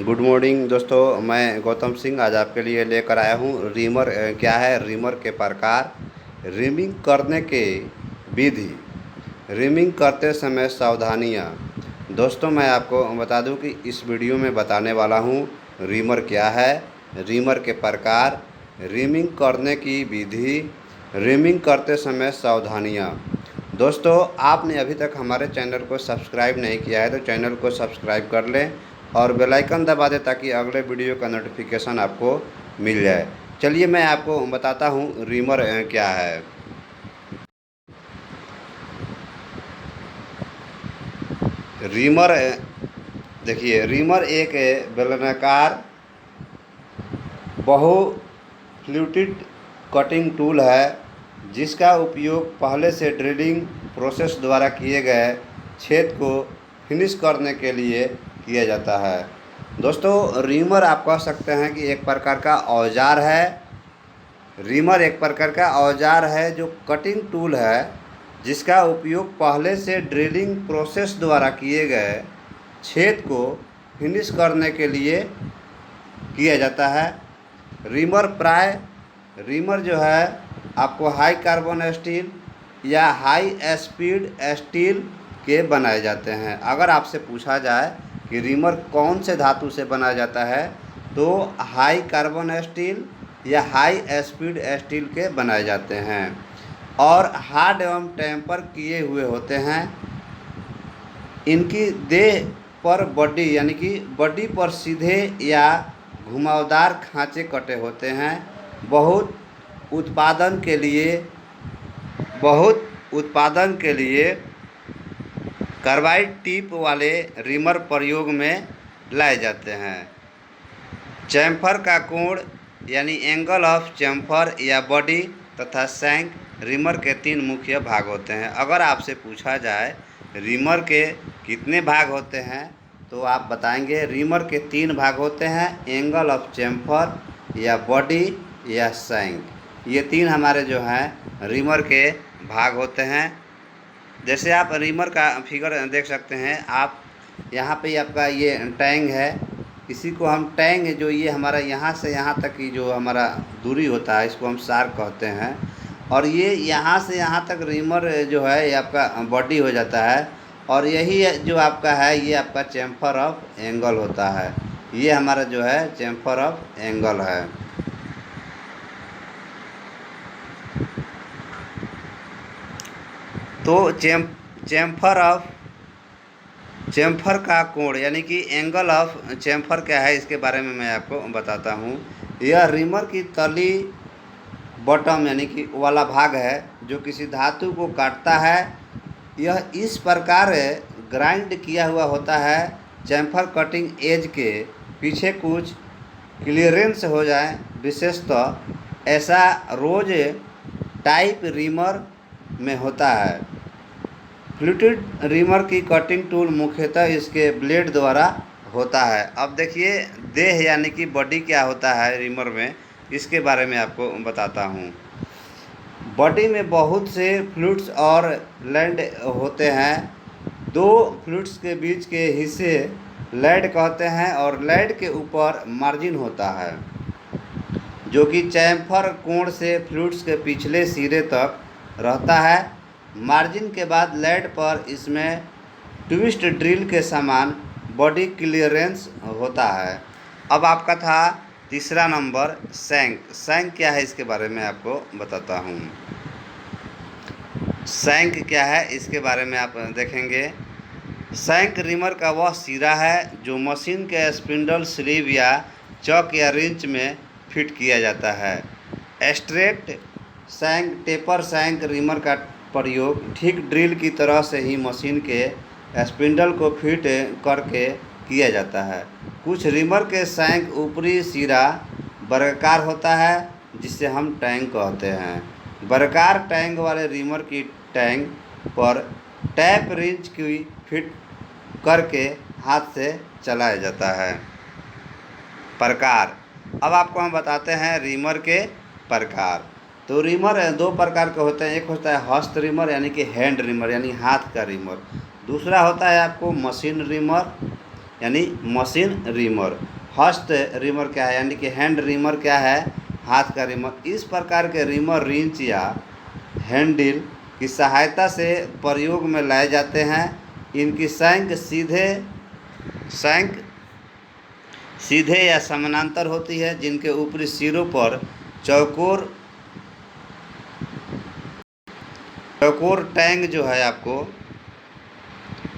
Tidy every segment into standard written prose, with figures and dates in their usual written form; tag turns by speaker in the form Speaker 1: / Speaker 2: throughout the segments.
Speaker 1: Good morning दोस्तों, मैं गौतम सिंह आज आपके लिए लेकर आया हूँ। रीमर क्या है, रीमर के प्रकार, रीमिंग करने के विधि, रीमिंग करते समय सावधानियाँ। दोस्तों, मैं आपको बता दूं कि इस वीडियो में बताने वाला हूँ रीमर क्या है, रीमर के प्रकार, रीमिंग करने की विधि, रीमिंग करते समय सावधानियाँ। दोस्तों, आपने अभी तक हमारे चैनल को सब्सक्राइब नहीं किया है तो चैनल को सब्सक्राइब कर लें और बेल आइकन दबा दें ताकि अगले वीडियो का नोटिफिकेशन आपको मिल जाए। चलिए मैं आपको बताता हूँ रीमर क्या है। रीमर देखिए, रीमर एक बेलनाकार बहु फ्लूटिड कटिंग टूल है जिसका उपयोग पहले से ड्रिलिंग प्रोसेस द्वारा किए गए छेद को फिनिश करने के लिए किया जाता है। दोस्तों, रीमर आप कह सकते हैं कि एक प्रकार का औजार है। रीमर एक प्रकार का औजार है जो कटिंग टूल है जिसका उपयोग पहले से ड्रिलिंग प्रोसेस द्वारा किए गए छेद को फिनिश करने के लिए किया जाता है। रीमर जो है आपको हाई कार्बन स्टील या हाई स्पीड स्टील के बनाए जाते हैं। अगर आपसे पूछा जाए कि रीमर कौन से धातु से बनाया जाता है तो हाई कार्बन स्टील या हाई स्पीड स्टील के बनाए जाते हैं और हार्ड एवं टेम्पर किए हुए होते हैं। इनकी देह पर बॉडी यानी कि बॉडी पर सीधे या घुमावदार खांचे कटे होते हैं। बहुत उत्पादन के लिए कार्बाइड टिप वाले रीमर प्रयोग में लाए जाते हैं। चैम्फर का कोण यानी एंगल ऑफ चैम्फर या बॉडी तथा शैंक रीमर के 3 मुख्य भाग होते हैं। अगर आपसे पूछा जाए रीमर के कितने भाग होते हैं तो आप बताएंगे रीमर के 3 भाग होते हैं, एंगल ऑफ चैम्फर या बॉडी या शैंक। ये 3 हमारे जो हैं रीमर के भाग होते हैं। जैसे आप रीमर का फिगर देख सकते हैं, आप यहाँ पे आपका ये टैंग है, इसी को हम टैंग जो ये हमारा यहाँ से यहाँ तक की जो हमारा दूरी होता है इसको हम शार्क कहते हैं। और ये यहाँ से यहाँ तक रीमर जो है ये आपका बॉडी हो जाता है और यही जो आपका है ये आपका चैम्फर ऑफ एंगल होता है। ये हमारा जो है चैम्फर ऑफ एंगल है। तो चैम्फर का कोण यानी कि एंगल ऑफ चैम्फर क्या है इसके बारे में मैं आपको बताता हूँ। यह रीमर की तली बॉटम यानी कि वाला भाग है जो किसी धातु को काटता है। यह इस प्रकार ग्राइंड किया हुआ होता है चैम्फर कटिंग एज के पीछे कुछ क्लियरेंस हो जाए। विशेषतः ऐसा रोज टाइप रीमर में होता है। फ्लूटिड रीमर की कटिंग टूल मुख्यतः इसके ब्लेड द्वारा होता है। अब देखिए देह यानी कि बॉडी क्या होता है रीमर में, इसके बारे में आपको बताता हूँ। बॉडी में बहुत से फ्लूइड्स और लैंड होते हैं। 2 फ्लूइड्स के बीच के हिस्से लैड कहते हैं और लैड के ऊपर मार्जिन होता है जो कि चैम्फर कोण से फ्लूइड्स के पिछले सिरे तक रहता है। मार्जिन के बाद लैड पर इसमें ट्विस्ट ड्रिल के समान बॉडी क्लियरेंस होता है। अब आपका था तीसरा नंबर शैंक क्या है इसके बारे में आपको बताता हूँ। शैंक क्या है इसके बारे में आप देखेंगे। शैंक रीमर का वह सिरा है जो मशीन के स्पिंडल स्लीव या चॉक या रिंच में फिट किया जाता है। Straight shank taper shank reamer का प्रयोग ठीक ड्रिल की तरह से ही मशीन के स्पिंडल को फिट करके किया जाता है। कुछ रीमर के शैंक ऊपरी सिरा वर्गाकार होता है जिसे हम टैंग कहते हैं। वर्गाकार टैंग वाले रीमर की टैंग पर टैप रिंच की फिट करके हाथ से चलाया जाता है। प्रकार, अब आपको हम बताते हैं रीमर के प्रकार। तो रीमर 2 प्रकार के होते हैं। एक होता है हस्त रीमर यानी कि हैंड रीमर यानी हाथ का रीमर। दूसरा होता है आपको मशीन रीमर यानी मशीन रिमर। हस्त रिमर क्या है, यानी कि हैंड रिमर क्या है, हाथ का रिमर। इस प्रकार के रिमर रिंच या हैंडल की सहायता से प्रयोग में लाए जाते हैं। इनकी शंख सीधे या समानांतर होती है, जिनके ऊपरी सिरों पर चौकोर टैंग जो है आपको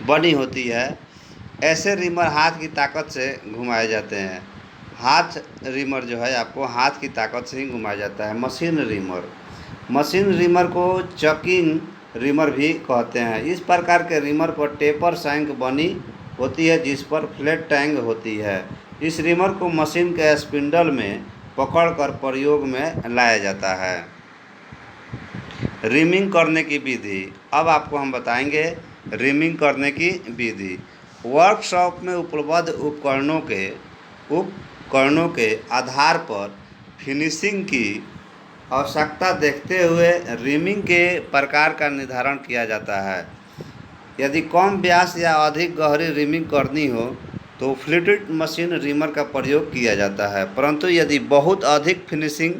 Speaker 1: बनी होती है। ऐसे रिमर हाथ की ताकत से घुमाए जाते हैं। हाथ रिमर जो है आपको हाथ की ताकत से ही घुमाया जाता है। मशीन रिमर को चकिंग रिमर भी कहते हैं। इस प्रकार के रिमर पर टेपर शंख बनी होती है, जिस पर फ्लैट टैंग होती है। इस रिमर को मशीन के स्पिंडल में पकड़कर प्रयोग में लाया जाता है। रिमिंग करने की विधि। अब आपको हम बताएंगे रिमिंग करने की विधि। वर्कशॉप में उपलब्ध उपकरणों के आधार पर फिनिशिंग की आवश्यकता देखते हुए रिमिंग के प्रकार का निर्धारण किया जाता है। यदि कम व्यास या अधिक गहरी रिमिंग करनी हो तो फ्लैटेड मशीन रिमर का प्रयोग किया जाता है, परंतु यदि बहुत अधिक फिनिशिंग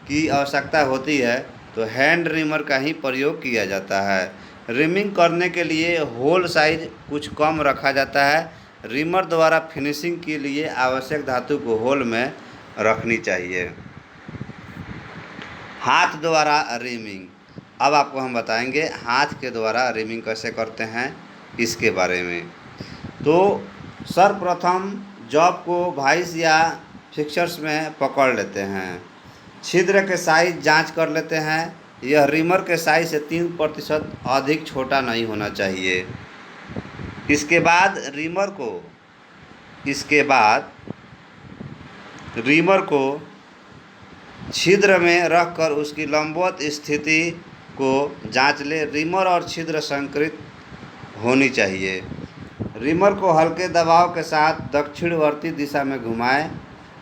Speaker 1: की आवश्यकता होती है तो हैंड रिमर का ही प्रयोग किया जाता है। रिमिंग करने के लिए होल साइज कुछ कम रखा जाता है। रिमर द्वारा फिनिशिंग के लिए आवश्यक धातु को होल में रखनी चाहिए। हाथ द्वारा रिमिंग। अब आपको हम बताएंगे हाथ के द्वारा रिमिंग कैसे करते हैं इसके बारे में। तो सर्वप्रथम जॉब को वाइस या फिक्सर्स में पकड़ लेते हैं। छिद्र के साइज जांच कर लेते हैं। यह रिमर के साइज से 3% अधिक छोटा नहीं होना चाहिए। इसके बाद रिमर को छिद्र में रखकर उसकी लंबवत स्थिति को जांच ले। रिमर और छिद्र संकृत होनी चाहिए। रिमर को हल्के दबाव के साथ दक्षिणवर्ती दिशा में घुमाएं।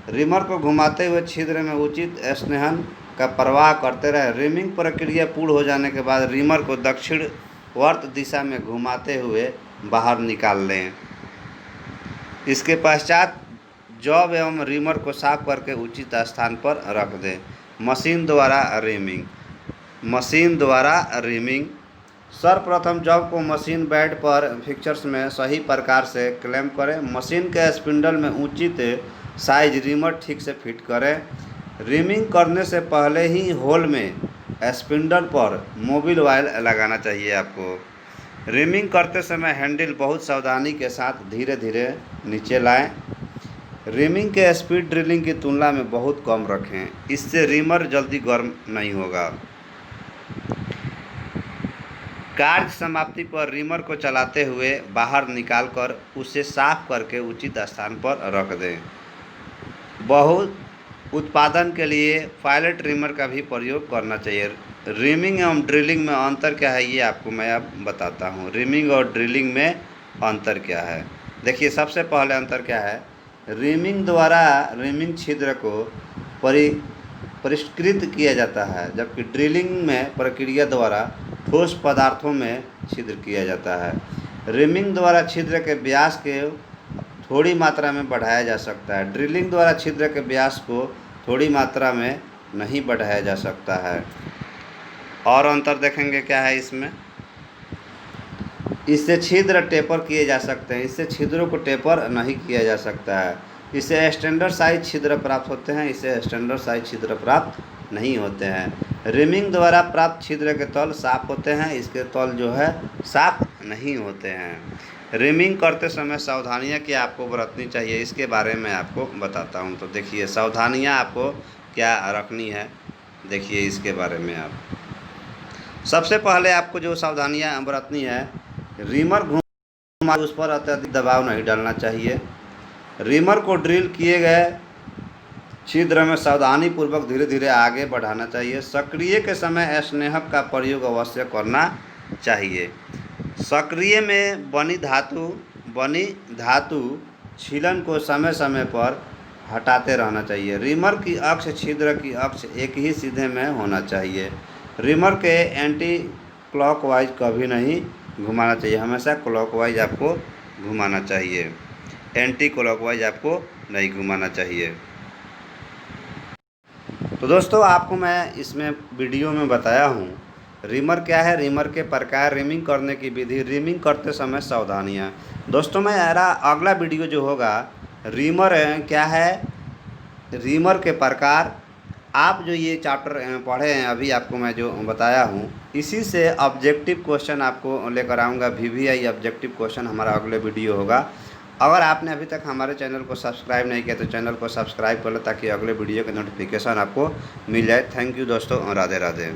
Speaker 1: रिमर को घुमाते हुए छिद्र में उचित स्नेहन का प्रवाह करते रहे। रिमिंग प्रक्रिया पूर्ण हो जाने के बाद रिमर को दक्षिणवर्त दिशा में घुमाते हुए बाहर निकाल लें। इसके पश्चात जॉब एवं रिमर को साफ करके उचित स्थान पर रख दें। मशीन द्वारा रिमिंग। सर्वप्रथम जॉब को मशीन बेड पर फिक्सर्स में सही प्रकार से क्लैंप करें। मशीन के स्पिंडल में उचित साइज रिमर ठीक से फिट करें। रिमिंग करने से पहले ही होल में स्पिंडल पर मोबिल ऑयल लगाना चाहिए आपको। रिमिंग करते समय हैंडल बहुत सावधानी के साथ धीरे धीरे नीचे लाएं। रिमिंग के स्पीड ड्रिलिंग की तुलना में बहुत कम रखें, इससे रिमर जल्दी गर्म नहीं होगा। कार्य समाप्ति पर रिमर को चलाते हुए बाहर निकालकर उसे साफ करके उचित स्थान पर रख दें। बहुत उत्पादन के लिए पायलट रिमर का भी प्रयोग करना चाहिए। रिमिंग एवं ड्रिलिंग में अंतर क्या है ये आपको मैं अब बताता हूँ। रिमिंग और ड्रिलिंग में अंतर क्या है, देखिए सबसे पहले अंतर क्या है। रिमिंग द्वारा रिमिंग छिद्र को परिष्कृत किया जाता है, जबकि ड्रिलिंग में प्रक्रिया द्वारा ठोस पदार्थों में छिद्र किया जाता है। रिमिंग द्वारा छिद्र के व्यास के थोड़ी मात्रा में बढ़ाया जा सकता है। ड्रिलिंग द्वारा छिद्र के व्यास को थोड़ी मात्रा में नहीं बढ़ाया जा सकता है। और अंतर देखेंगे क्या है इसमें। इससे छिद्र टेपर किए जा सकते हैं, इससे छिद्रों को टेपर नहीं किया जा सकता है। इससे स्टैंडर्ड साइज छिद्र प्राप्त होते हैं, इससे स्टैंडर्ड साइज छिद्र प्राप्त नहीं होते हैं। रिमिंग द्वारा प्राप्त छिद्र के तल साफ होते हैं, इसके तल जो है साफ नहीं होते हैं। रिमिंग करते समय सावधानियां क्या आपको बरतनी चाहिए इसके बारे में आपको बताता हूं। तो देखिए सावधानियां आपको क्या रखनी है, देखिए इसके बारे में आप सबसे पहले आपको जो सावधानियां बरतनी है, रिमर घुमा उस पर अत्यधिक दबाव नहीं डालना चाहिए। रिमर को ड्रिल किए गए छिद्र में सावधानी पूर्वक धीरे धीरे आगे बढ़ाना चाहिए। सक्रिय के समय स्नेहक का प्रयोग अवश्य करना चाहिए। सक्रिय में बनी धातु छीलन को समय समय पर हटाते रहना चाहिए। रिमर की अक्ष छिद्र की अक्ष एक ही सीधे में होना चाहिए। रिमर के एंटी क्लॉकवाइज कभी नहीं घुमाना चाहिए, हमेशा क्लॉकवाइज आपको घुमाना चाहिए। एंटी क्लॉकवाइज आपको नहीं घुमाना चाहिए। तो दोस्तों आपको मैं इसमें वीडियो में बताया हूँ रिमर क्या है, रिमर के प्रकार, रिमिंग करने की विधि, रिमिंग करते समय सावधानियाँ। दोस्तों मेरा अगला वीडियो जो होगा रिमर क्या है, रिमर के प्रकार, आप जो ये चैप्टर पढ़े हैं अभी आपको मैं जो बताया हूँ इसी से ऑब्जेक्टिव क्वेश्चन आपको लेकर आऊँगा। वीवीआई ऑब्जेक्टिव क्वेश्चन हमारा अगले वीडियो होगा। अगर आपने अभी तक हमारे चैनल को सब्सक्राइब नहीं किया तो चैनल को सब्सक्राइब कर लो ताकि अगले वीडियो के नोटिफिकेशन आपको मिल जाए। थैंक यू दोस्तों, राधे राधे।